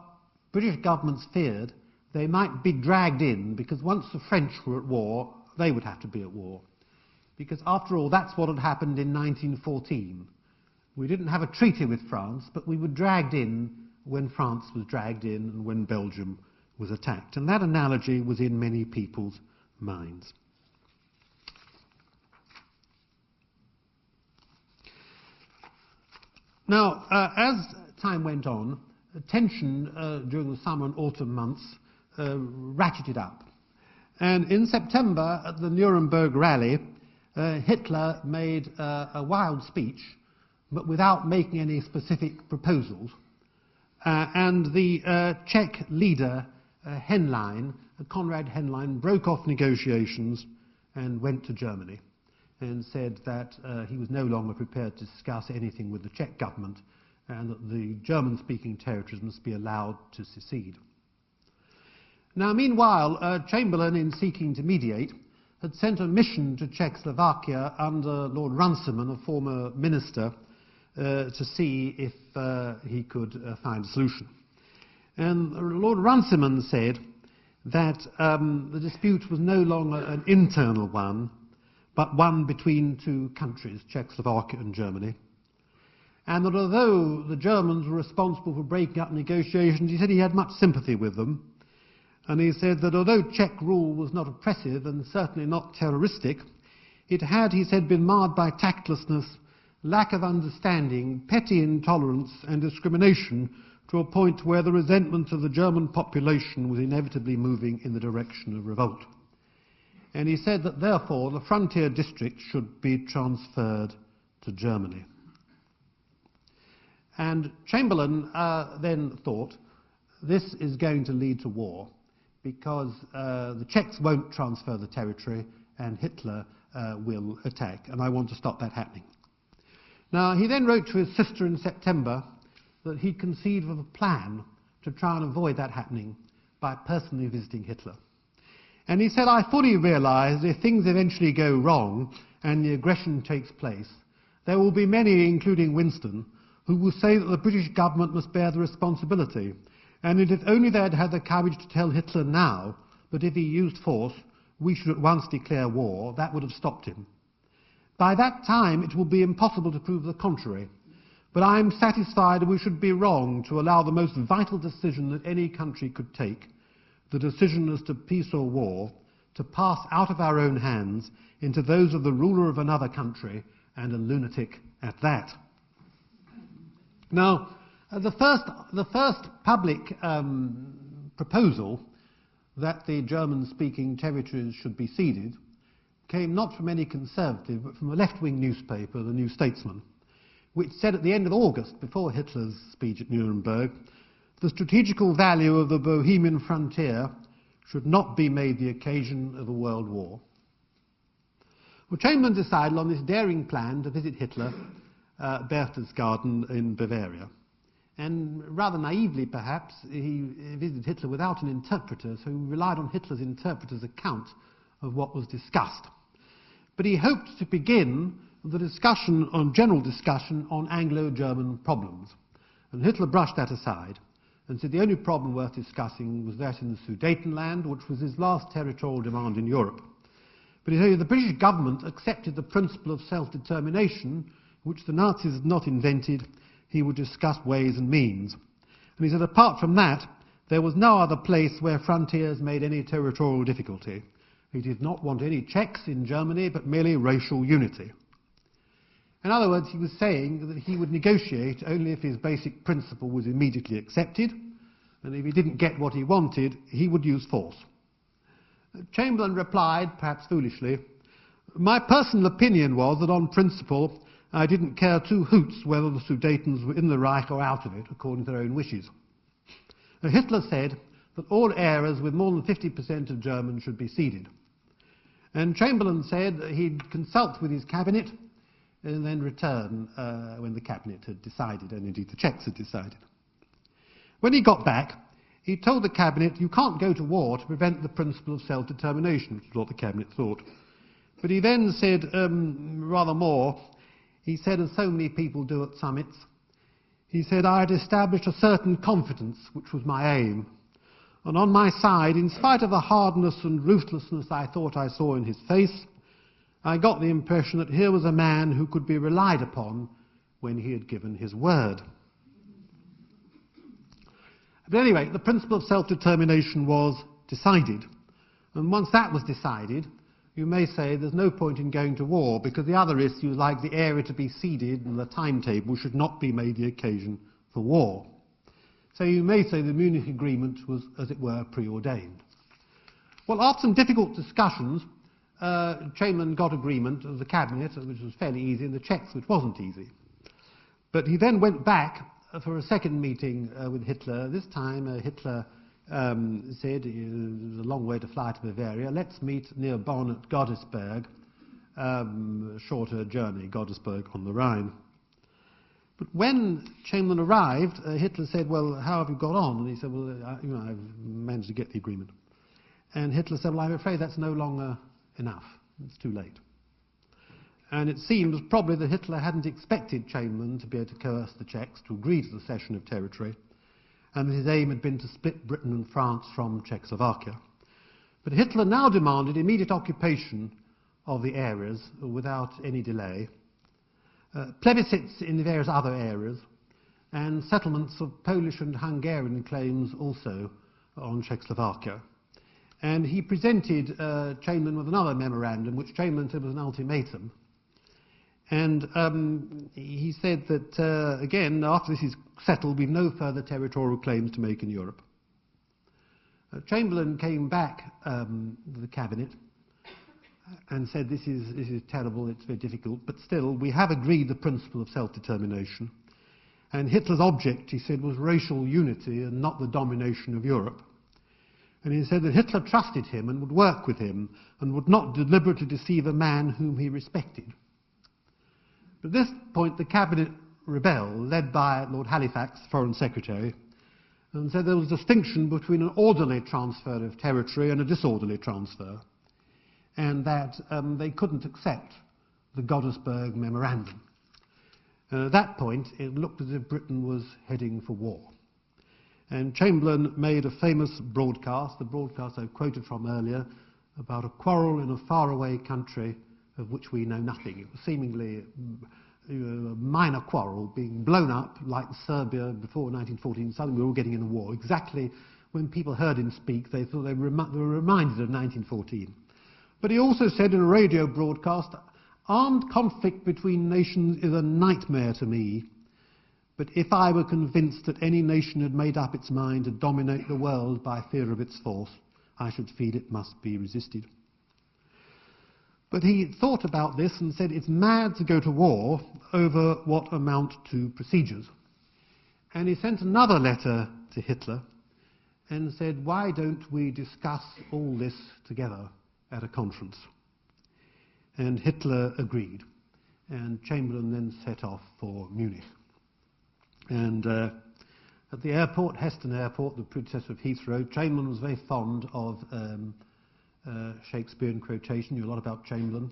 S1: British governments feared they might be dragged in because once the French were at war, they would have to be at war. Because after all, that's what had happened in 1914. We didn't have a treaty with France, but we were dragged in when France was dragged in and when Belgium was attacked. And that analogy was in many people's minds. Now, as time went on, tension during the summer and autumn months ratcheted up. And in September, at the Nuremberg rally, Hitler made a wild speech, but without making any specific proposals. And the Czech leader, Henlein, Konrad Henlein, broke off negotiations and went to Germany and said that he was no longer prepared to discuss anything with the Czech government and that the German-speaking territories must be allowed to secede. Now, meanwhile, Chamberlain, in seeking to mediate, had sent a mission to Czechoslovakia under Lord Runciman, a former minister, to see if he could find a solution. And Lord Runciman said that the dispute was no longer an internal one, but one between two countries, Czechoslovakia and Germany. And that although the Germans were responsible for breaking up negotiations, he said he had much sympathy with them. And he said that although Czech rule was not oppressive and certainly not terroristic, it had, he said, been marred by tactlessness, lack of understanding, petty intolerance and discrimination to a point where the resentment of the German population was inevitably moving in the direction of revolt. And he said that therefore the frontier districts should be transferred to Germany. And Chamberlain then thought, this is going to lead to war because the Czechs won't transfer the territory and Hitler will attack, and I want to stop that happening. Now, he then wrote to his sister in September that he conceived of a plan to try and avoid that happening by personally visiting Hitler. And he said, I fully realise if things eventually go wrong and the aggression takes place, there will be many, including Winston, who will say that the British government must bear the responsibility, and that if only they had had the courage to tell Hitler now that if he used force, we should at once declare war, that would have stopped him. By that time, it will be impossible to prove the contrary, but I am satisfied we should be wrong to allow the most vital decision that any country could take, the decision as to peace or war, to pass out of our own hands into those of the ruler of another country, and a lunatic at that. Now, the first public proposal that the German-speaking territories should be ceded came not from any conservative, but from a left-wing newspaper, the New Statesman, which said at the end of August, before Hitler's speech at Nuremberg, the strategical value of the Bohemian frontier should not be made the occasion of a world war. Well, Chamberlain decided on this daring plan to visit Hitler at Berchtesgaden in Bavaria. And rather naively, perhaps, he visited Hitler without an interpreter, so he relied on Hitler's interpreter's account of what was discussed. But he hoped to begin the general discussion on Anglo-German problems. And Hitler brushed that aside and said the only problem worth discussing was that in the Sudetenland, which was his last territorial demand in Europe. But he said the British government accepted the principle of self-determination, which the Nazis had not invented. He would discuss ways and means. And he said apart from that, there was no other place where frontiers made any territorial difficulty. He did not want any checks in Germany, but merely racial unity. In other words, he was saying that he would negotiate only if his basic principle was immediately accepted, and if he didn't get what he wanted, he would use force. Chamberlain replied, perhaps foolishly, "My personal opinion was that on principle I didn't care two hoots whether the Sudetens were in the Reich or out of it, according to their own wishes." Hitler said that all areas with more than 50% of Germans should be ceded. And Chamberlain said that he'd consult with his cabinet and then return when the cabinet had decided, and indeed the Czechs had decided. When he got back, he told the cabinet, you can't go to war to prevent the principle of self-determination, which is what the cabinet thought. But he then said, rather more, he said, as so many people do at summits, he said, I had established a certain confidence, which was my aim. And on my side, in spite of the hardness and ruthlessness I thought I saw in his face, I got the impression that here was a man who could be relied upon when he had given his word. But anyway, the principle of self-determination was decided. And once that was decided, you may say there's no point in going to war, because the other issues, like the area to be ceded and the timetable, should not be made the occasion for war. So you may say the Munich Agreement was, as it were, preordained. Well, after some difficult discussions, Chamberlain got agreement of the cabinet, which was fairly easy, and the Czechs, which wasn't easy. But he then went back for a second meeting with Hitler. This time Hitler said, it was a long way to fly to Bavaria, let's meet near Bonn at Godesberg, shorter journey, Godesberg on the Rhine. But when Chamberlain arrived, Hitler said, well, how have you got on? And he said, well, I've managed to get the agreement. And Hitler said, well, I'm afraid that's no longer enough. It's too late. And it seems probably that Hitler hadn't expected Chamberlain to be able to coerce the Czechs to agree to the cession of territory, and that his aim had been to split Britain and France from Czechoslovakia. But Hitler now demanded immediate occupation of the areas without any delay, plebiscites in the various other areas, and settlements of Polish and Hungarian claims also on Czechoslovakia. And he presented Chamberlain with another memorandum, which Chamberlain said was an ultimatum. And he said that, again, after this is settled, we've no further territorial claims to make in Europe. Chamberlain came back to the cabinet and said, this is terrible, it's very difficult, but still, we have agreed the principle of self-determination. And Hitler's object, he said, was racial unity and not the domination of Europe. And he said that Hitler trusted him and would work with him and would not deliberately deceive a man whom he respected. At this point, the cabinet rebelled, led by Lord Halifax, Foreign Secretary, and said there was a distinction between an orderly transfer of territory and a disorderly transfer, and that they couldn't accept the Godesberg Memorandum. At that point, it looked as if Britain was heading for war. And Chamberlain made a famous broadcast, the broadcast I quoted from earlier, about a quarrel in a faraway country of which we know nothing. It was seemingly a minor quarrel being blown up like Serbia before 1914. Suddenly we were all getting in a war. Exactly when people heard him speak, they thought they were reminded of 1914. But he also said in a radio broadcast, armed conflict between nations is a nightmare to me. But if I were convinced that any nation had made up its mind to dominate the world by fear of its force, I should feel it must be resisted. But he thought about this and said it's mad to go to war over what amount to procedures. And he sent another letter to Hitler and said, why don't we discuss all this together at a conference? And Hitler agreed. And Chamberlain then set off for Munich. And at the airport, Heston Airport, the predecessor of Heathrow, Chamberlain was very fond of Shakespearean quotation, knew a lot about Chamberlain.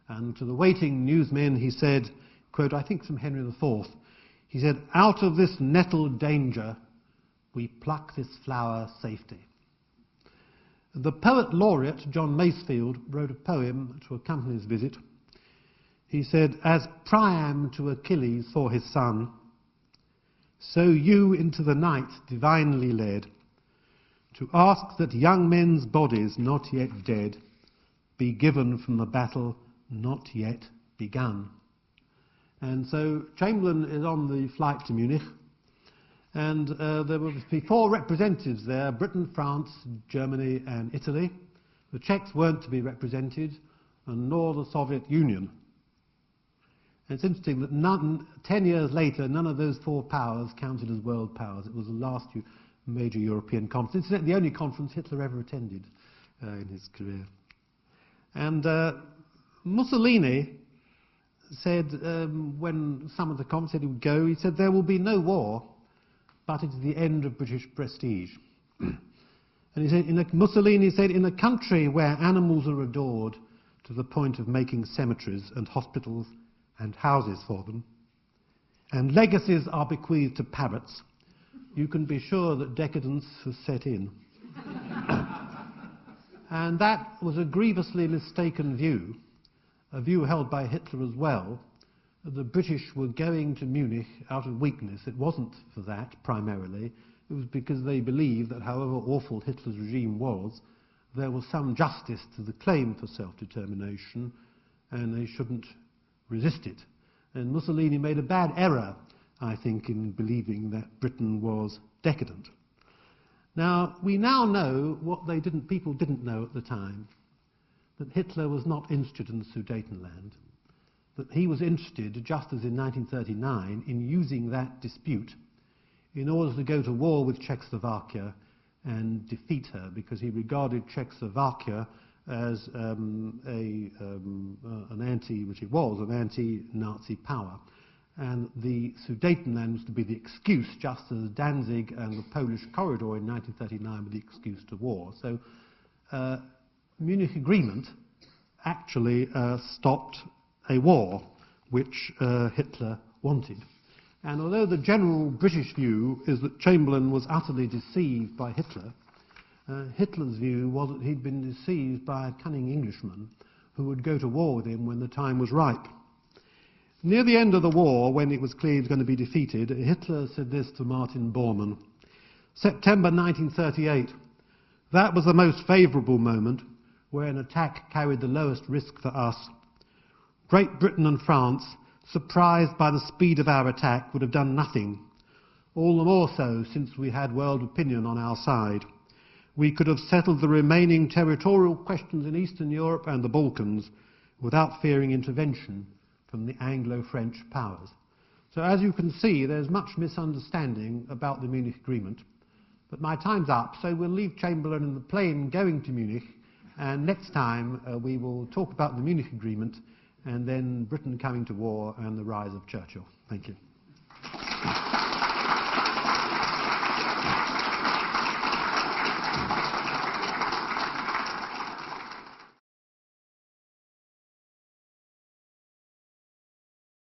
S1: And to the waiting newsmen he said, quote, I think from Henry IV, he said, out of this nettled danger we pluck this flower safety. The poet laureate, John Masefield, wrote a poem to accompany his visit. He said, as Priam to Achilles for his son, so you into the night divinely led, to ask that young men's bodies not yet dead be given from the battle not yet begun. And so Chamberlain is on the flight to Munich, and there will be 4 representatives there, Britain, France, Germany and Italy. The Czechs weren't to be represented, and nor the Soviet Union. And it's interesting that 10 years later, none of those 4 powers counted as world powers. It was the last major European conference. It's the only conference Hitler ever attended in his career. And Mussolini said, when some of the conference said he would go, he said, there will be no war, but it is the end of British prestige. And he said, Mussolini said, in a country where animals are adored to the point of making cemeteries and hospitals and houses for them, and legacies are bequeathed to parrots, you can be sure that decadence has set in. And that was a grievously mistaken view, a view held by Hitler as well, that the British were going to Munich out of weakness. It wasn't for that, primarily. It was because they believed that however awful Hitler's regime was, there was some justice to the claim for self-determination, and they shouldn't resist it. And Mussolini made a bad error, I think, in believing that Britain was decadent. Now, we now know what people didn't know at the time, that Hitler was not interested in the Sudetenland, that he was interested, just as in 1939, in using that dispute in order to go to war with Czechoslovakia and defeat her, because he regarded Czechoslovakia as an anti-Nazi power. And the Sudetenland was to be the excuse, just as Danzig and the Polish corridor in 1939 were the excuse to war. So Munich Agreement actually stopped a war which Hitler wanted. And although the general British view is that Chamberlain was utterly deceived by Hitler, Hitler's view was that he'd been deceived by a cunning Englishman who would go to war with him when the time was ripe. Near the end of the war, when it was clear he was going to be defeated, Hitler said this to Martin Bormann, September 1938, that was the most favourable moment where an attack carried the lowest risk for us. Great Britain and France, surprised by the speed of our attack, would have done nothing, all the more so since we had world opinion on our side. We could have settled the remaining territorial questions in Eastern Europe and the Balkans without fearing intervention from the Anglo-French powers. So as you can see, there's much misunderstanding about the Munich Agreement. But my time's up, so we'll leave Chamberlain in the plane going to Munich, and next time we will talk about the Munich Agreement and then Britain coming to war and the rise of Churchill. Thank you.